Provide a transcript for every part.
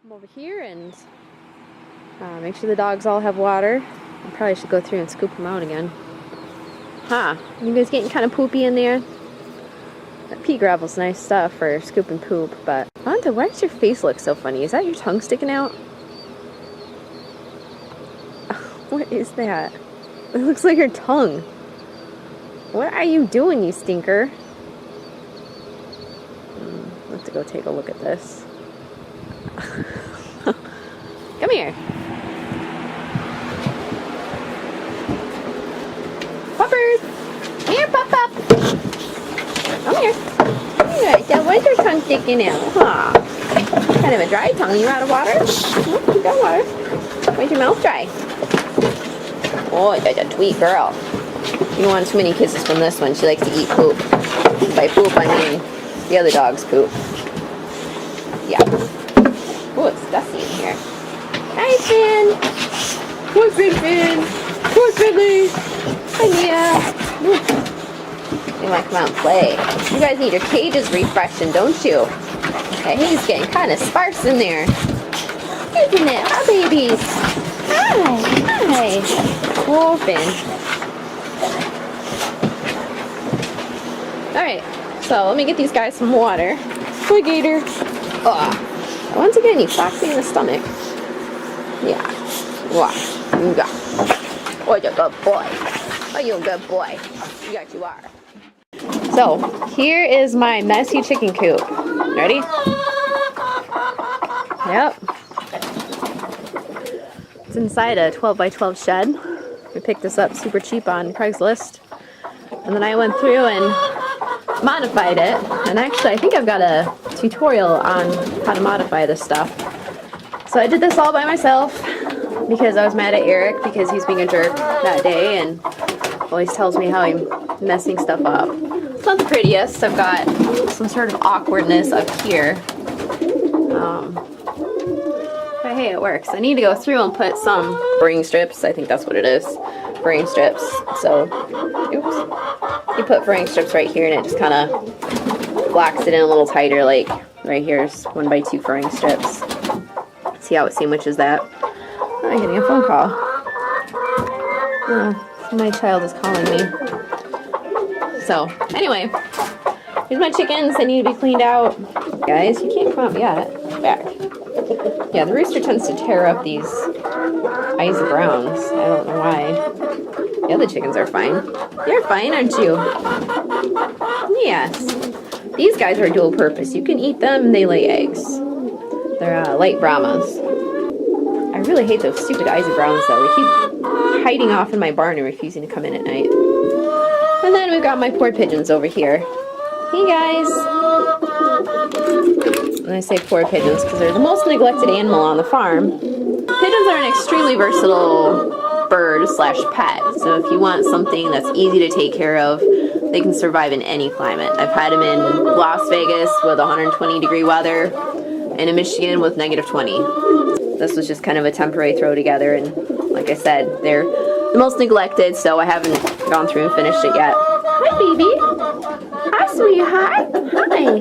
I'm over here and make sure the dogs all have water. I probably should go through and scoop them out again. Huh, you guys getting kind of poopy in there? That pea gravel's nice stuff for scooping poop, but Vonta, why does your face look so funny? Is that your tongue sticking out? What is that? It looks like your tongue. What are you doing, you stinker? I'll have to go take a look at this. Come here. Puppers! Come here, pup. Come here. Alright, now why's your tongue sticking out? Huh? Kind of a dry tongue. You out of water? You got water. Why's your mouth dry? Oh, you're a sweet girl. You don't want too many kisses from this one. She likes to eat poop. By poop, I mean the other dog's poop. Yeah. Oh, it's dusty in here. Hi, Finn. Hi, Finn. Hi, Finley. Hi, Mia. You want to come out and play. You guys need your cages refreshing, don't you? Okay, he's getting kind of sparse in there. Isn't it? Huh, babies? Hi. Oh, Finn. Alright, so let me get these guys some water. Hi, Gator. Once again, you foxy in the stomach. Yeah. Wow. Yeah. Oh, you're a good boy. Oh, you're a good boy. Yes, you are. So, here is my messy chicken coop. Ready? Yep. It's inside a 12 by 12 shed. We picked this up super cheap on Craigslist. And then I went through and modified it. And actually, I think I've got a tutorial on how to modify this stuff. So I did this all by myself because I was mad at Eric because he's being a jerk that day and always tells me how I'm messing stuff up. It's not the prettiest. I've got some sort of awkwardness up here. But hey, it works. I need to go through and put some bring strips. I think that's what it is. Bring strips. So, oops. You put bring strips right here and it just kind of blocks it in a little tighter. Like right here's 1x2 furring strips. See how it sandwiches that? I'm getting a phone call. My child is calling me. So, anyway, here's my chickens. They need to be cleaned out. Guys, you can't come up yet. Back. Yeah, the rooster tends to tear up these ice browns. I don't know why. The other chickens are fine. You're fine, aren't you? Yes. These guys are dual purpose. You can eat them and they lay eggs. They're light Brahmas. I really hate those stupid Isaac Browns though. They keep hiding off in my barn and refusing to come in at night. And then we've got my poor pigeons over here. Hey guys! And I say poor pigeons because they're the most neglected animal on the farm. Pigeons are an extremely versatile bird slash pet. So if you want something that's easy to take care of, they can survive in any climate. I've had them in Las Vegas with 120-degree weather and in Michigan with -20. This was just kind of a temporary throw together, and like I said, they're the most neglected, so I haven't gone through and finished it yet. Hi, baby. Hi, sweetheart. Hi.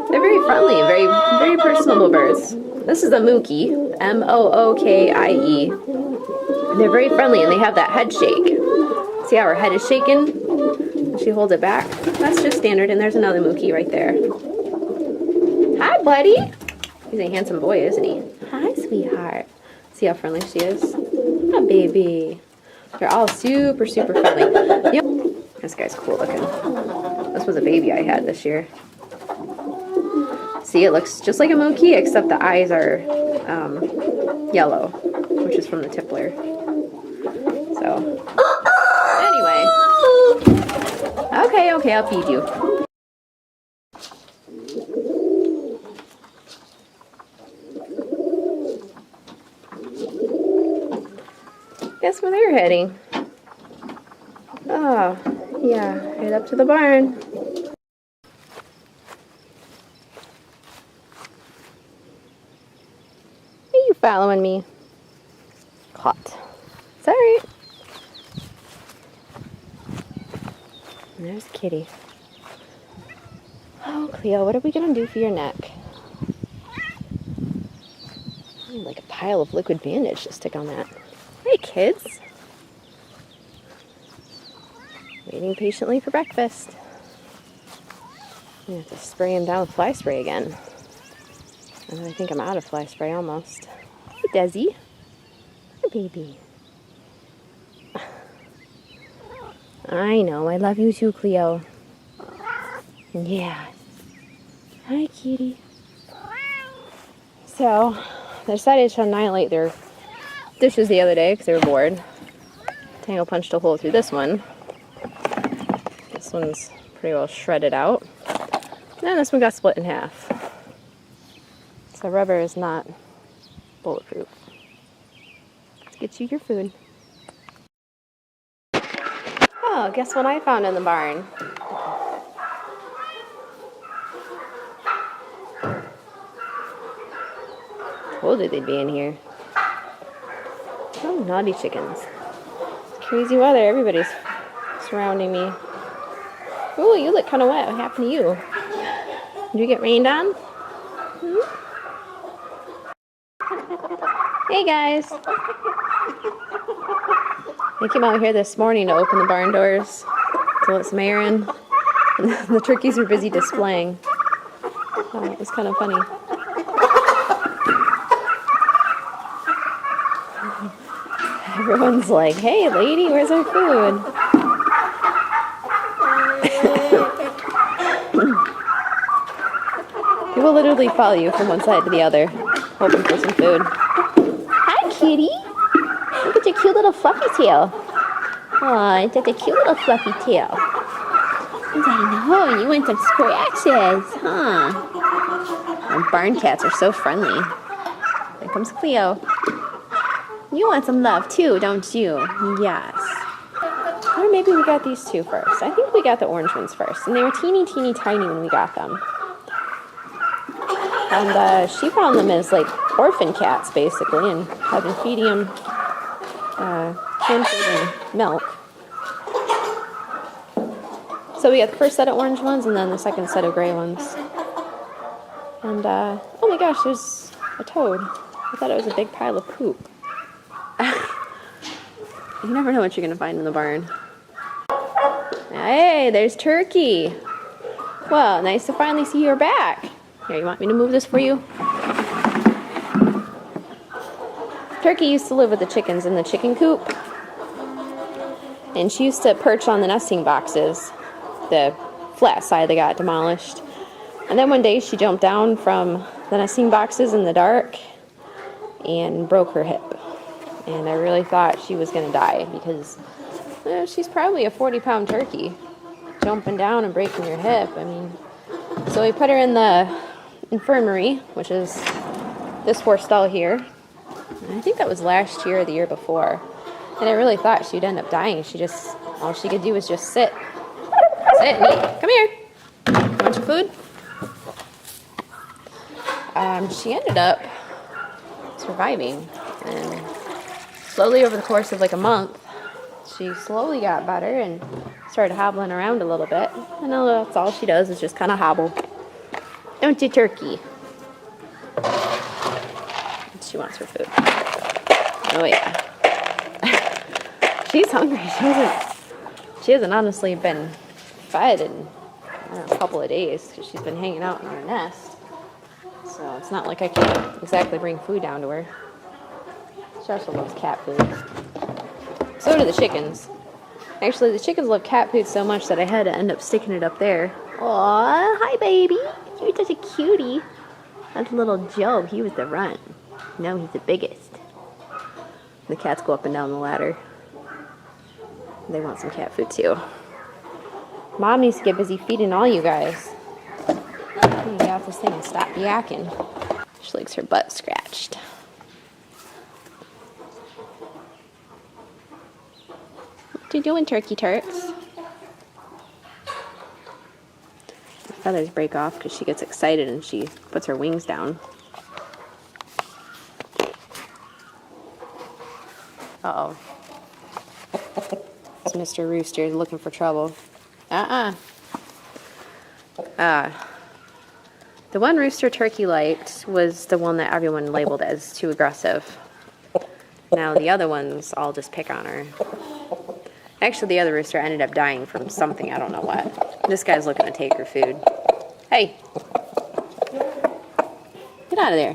They're very friendly and very personable birds. This is a Mookie, M-O-O-K-I-E. They're very friendly, and they have that head shake. See how her head is shaking? She holds it back. That's just standard, and there's another Mookie right there. Hi, buddy. He's a handsome boy, isn't he? Hi, sweetheart. See how friendly she is? Hi, baby. They're all super friendly. This guy's cool looking. This was a baby I had this year. See, it looks just like a Mookie, except the eyes are yellow, which is from the tippler. So, anyway. Okay, I'll feed you. Guess where they're heading? Oh, yeah, right up to the barn. Are you following me? Caught. Sorry. There's Kitty. Oh, Cleo, what are we gonna do for your neck? Like a pile of liquid bandage to stick on that. Hey, kids. Waiting patiently for breakfast. I have to spray him down with fly spray again. And I think I'm out of fly spray almost. Hey, Desi. Hi, baby. I know, I love you too, Cleo. Yeah. Hi, kitty. So, they decided to annihilate their dishes the other day because they were bored. Tango punched a hole through this one. This one's pretty well shredded out. And then this one got split in half. So rubber is not bulletproof. Let's get you your food. Oh, guess what I found in the barn? Told you they'd be in here. Oh, naughty chickens. It's crazy weather. Everybody's surrounding me. Ooh, you look kind of wet. What happened to you? Did you get rained on? Hey, guys. I came out here this morning to open the barn doors to let some air in. The turkeys were busy displaying. It was kind of funny. Everyone's like, hey, lady, where's our food? People literally follow you from one side to the other, hoping for some food. Hi, kitty. Look at your cute little fluffy tail. Aw, it's such a cute little fluffy tail. I know, you want some scratches, huh? Our barn cats are so friendly. Here comes Cleo. You want some love too, don't you? Yes. Or maybe we got these two first. I think we got the orange ones first. And they were teeny, teeny, tiny when we got them. And she found them as like orphan cats, basically, and I've been feeding them canned food and milk. So we got the first set of orange ones and then the second set of gray ones. And oh my gosh, there's a toad. I thought it was a big pile of poop. You never know what you're going to find in the barn. Hey, there's Turkey. Well, nice to finally see you're back. Here, you want me to move this for you? Turkey used to live with the chickens in the chicken coop. And she used to perch on the nesting boxes. The flat side that got demolished. And then one day she jumped down from the nesting boxes in the dark and broke her hip. And I really thought she was going to die because she's probably a 40-pound turkey. Jumping down and breaking your hip. I mean, so we put her in the infirmary, which is this horse stall here. And I think that was last year or the year before. And I really thought she'd end up dying. All she could do was just sit. Sit and eat. Come here. You want your food? She ended up surviving. And slowly over the course of like a month, she slowly got better and started hobbling around a little bit. And that's all she does is just kind of hobble. Don't you, Turkey? She wants her food. Oh, yeah. She's hungry. She hasn't honestly been fed in a couple of days because she's been hanging out in her nest. So it's not like I can exactly bring food down to her. She also loves cat food. So do the chickens. Actually, the chickens love cat food so much that I had to end up sticking it up there. Aw, hi, baby. You're such a cutie. That's little Joe. He was the runt. Now he's the biggest. The cats go up and down the ladder. They want some cat food, too. Mom needs to get busy feeding all you guys. You got this thing and stop yakking. She likes her butt scratched. What you doing, turkey turks? The feathers break off because she gets excited and she puts her wings down. Uh-oh. It's Mr. Rooster looking for trouble. The one rooster Turkey liked was the one that everyone labeled as too aggressive. Now the other ones all just pick on her. Actually, the other rooster ended up dying from something, I don't know what. This guy's looking to take her food. Hey! Get out of there.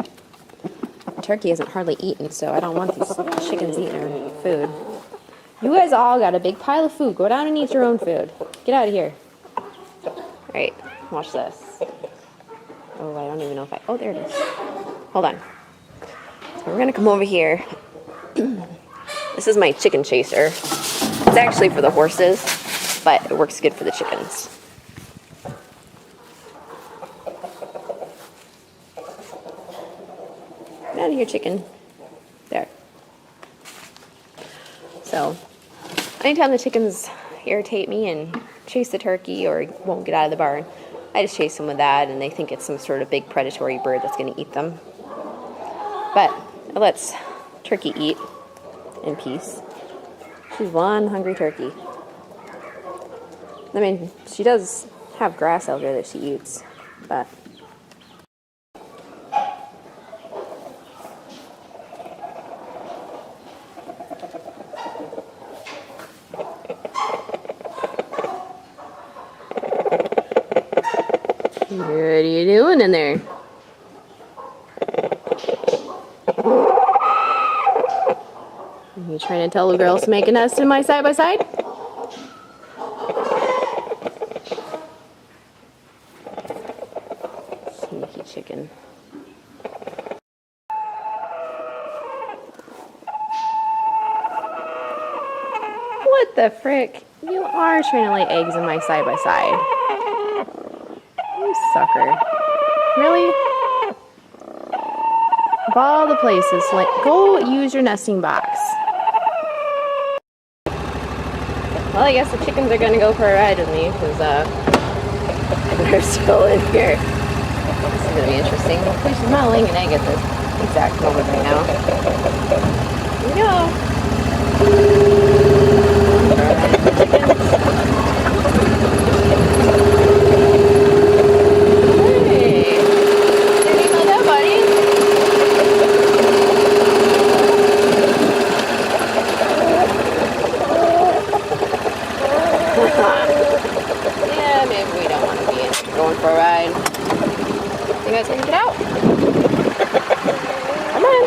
The turkey hasn't hardly eaten, so I don't want these chickens eating her food. You guys all got a big pile of food. Go down and eat your own food. Get out of here. Alright, watch this. Oh, I don't even know if I... Oh, there it is. Hold on. So we're going to come over here. This is my chicken chaser. It's actually for the horses, but it works good for the chickens. Get out of here, chicken. There. So, anytime the chickens irritate me and chase the turkey or won't get out of the barn, I just chase them with that, and they think it's some sort of big predatory bird that's going to eat them. But it lets turkey eat in peace. She's one hungry turkey. I mean, she does have grass out there that she eats, but... What are you doing in there? Are you trying to tell the girls to make a nest in my side-by-side? Sneaky chicken. What the frick? You are trying to lay eggs in my side-by-side. You sucker. Really? Of all the places, like, go use your nesting box. Well, I guess the chickens are gonna go for a ride with me because they're still in here. This is gonna be interesting. Hopefully she's not laying an egg at this exact moment right now. Here we go. Yeah, maybe we don't want to be going for a ride. You guys want to get out? Come on.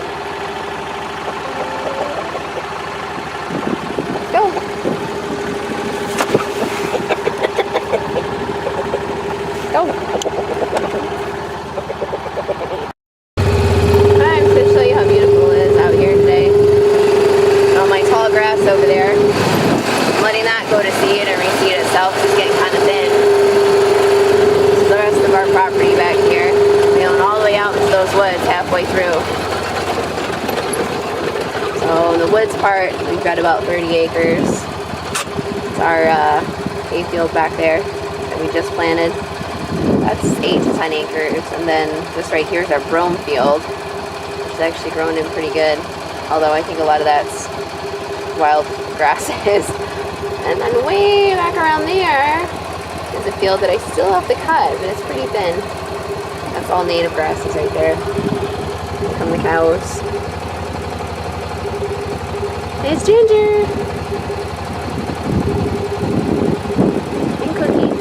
Let's go. Go. I'm just going to show you how beautiful it is out here today. All my tall grass over there. I'm letting that go to seed and reseed itself. It's getting kind of thin. This is the rest of our property back here. We own all the way out into those woods halfway through. So the woods part, we've got about 30 acres. It's our hay field back there that we just planted. That's 8 to 10 acres. And then this right here is our brome field, which is actually grown in pretty good. Although I think a lot of that's wild grasses. And then way back around there is a field that I still have to cut, but it's pretty thin. That's all native grasses right there. Here come the cows. It's Ginger! And Cookie.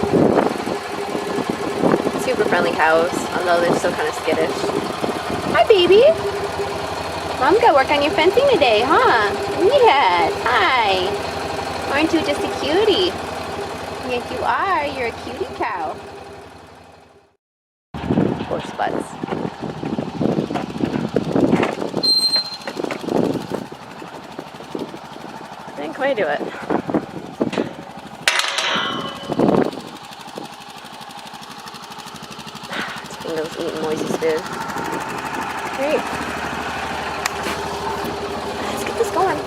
Super friendly cows, although they're still kind of skittish. Hi, baby! Mom's got work on your fencing today, huh? Yeah, hi! Aren't you just a cutie? Yes, you are. You're a cutie cow. Poor Spuds. Didn't quite do it. Tingo's eating Moise's food. Great. Let's get this going.